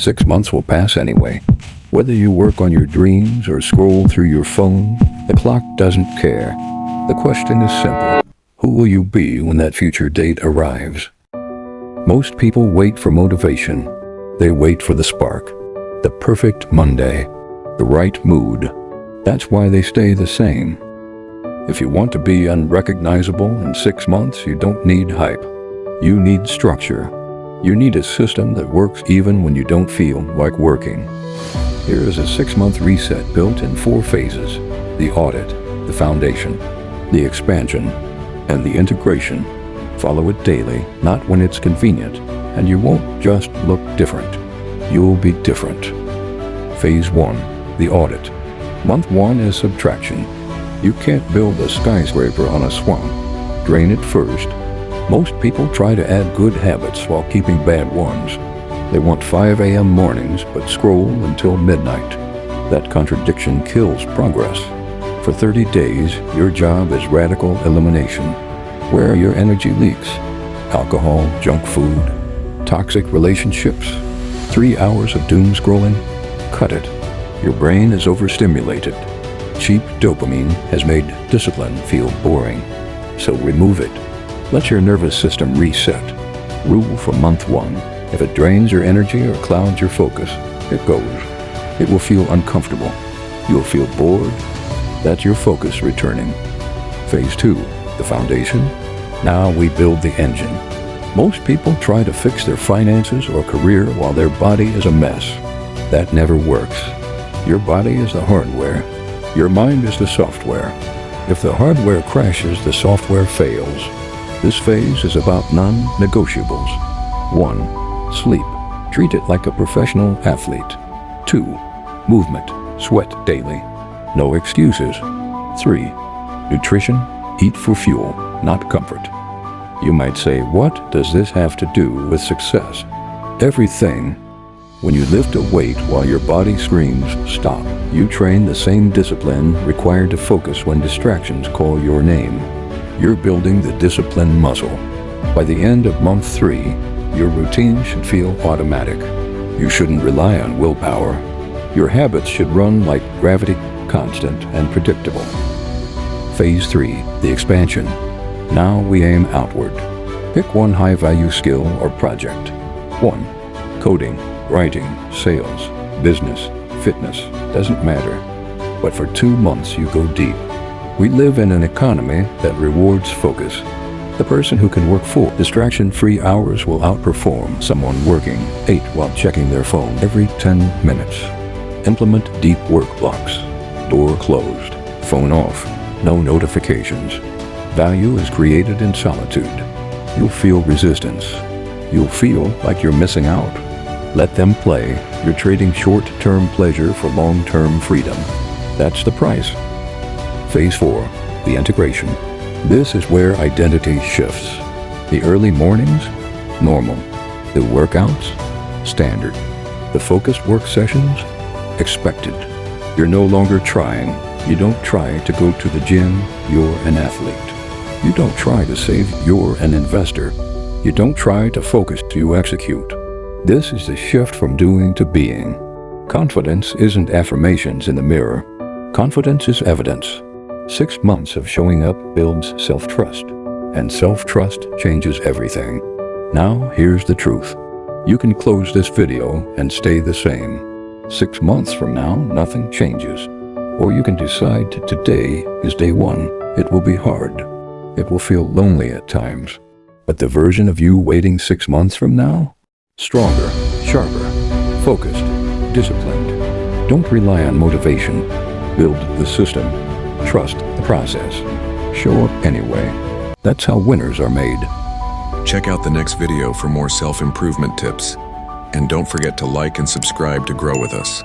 6 months will pass anyway. Whether you work on your dreams or scroll through your phone, the clock doesn't care. The question is simple. Who will you be when that future date arrives? Most people wait for motivation. They wait for the spark, the perfect Monday, the right mood. That's why they stay the same. If you want to be unrecognizable in 6 months, you don't need hype. You need structure. You need a system that works even when you don't feel like working. Here is a 6-month reset built in 4 phases: the audit, the foundation, the expansion, and the integration. Follow it daily, not when it's convenient, and you won't just look different. You'll be different. Phase 1, the audit. Month 1 is subtraction. You can't build a skyscraper on a swamp. Drain it first. Most people try to add good habits while keeping bad ones. They want 5 a.m. mornings but scroll until midnight. That contradiction kills progress. For 30 days, your job is radical elimination. Where are your energy leaks? Alcohol, junk food, toxic relationships, 3 hours of doom scrolling? Cut it. Your brain is overstimulated. Cheap dopamine has made discipline feel boring. So remove it. Let your nervous system reset. Rule for month 1. If it drains your energy or clouds your focus, it goes. It will feel uncomfortable. You'll feel bored. That's your focus returning. Phase 2, the foundation. Now we build the engine. Most people try to fix their finances or career while their body is a mess. That never works. Your body is the hardware. Your mind is the software. If the hardware crashes, the software fails. This phase is about non-negotiables. 1. Sleep. Treat it like a professional athlete. 2. Movement. Sweat daily. No excuses. 3. Nutrition. Eat for fuel, not comfort. You might say, what does this have to do with success? Everything. When you lift a weight while your body screams, stop, you train the same discipline required to focus when distractions call your name. You're building the discipline muscle. By the end of month 3, your routine should feel automatic. You shouldn't rely on willpower. Your habits should run like gravity, constant and predictable. Phase 3, the expansion. Now we aim outward. Pick one high-value skill or project. 1. Coding, writing, sales, business, fitness, doesn't matter. But for 2 months you go deep. We live in an economy that rewards focus. The person who can work 4 distraction-free hours will outperform someone working 8 while checking their phone every 10 minutes. Implement deep work blocks. Door closed, phone off, no notifications. Value is created in solitude. You'll feel resistance. You'll feel like you're missing out. Let them play. You're trading short-term pleasure for long-term freedom. That's the price. Phase 4, the integration. This is where identity shifts. The early mornings, normal. The workouts, standard. The focused work sessions, expected. You're no longer trying. You don't try to go to the gym, you're an athlete. You don't try to save, you're an investor. You don't try to focus, you execute. This is the shift from doing to being. Confidence isn't affirmations in the mirror. Confidence is evidence. 6 months of showing up builds self-trust, and self-trust changes everything. Now, here's the truth. You can close this video and stay the same. 6 months from now, nothing changes. Or you can decide today is day 1. It will be hard. It will feel lonely at times. But the version of you waiting 6 months from now? Stronger, sharper, focused, disciplined. Don't rely on motivation. Build the system. Trust the process. Show up anyway. That's how winners are made. Check out the next video for more self-improvement tips. And don't forget to like and subscribe to grow with us.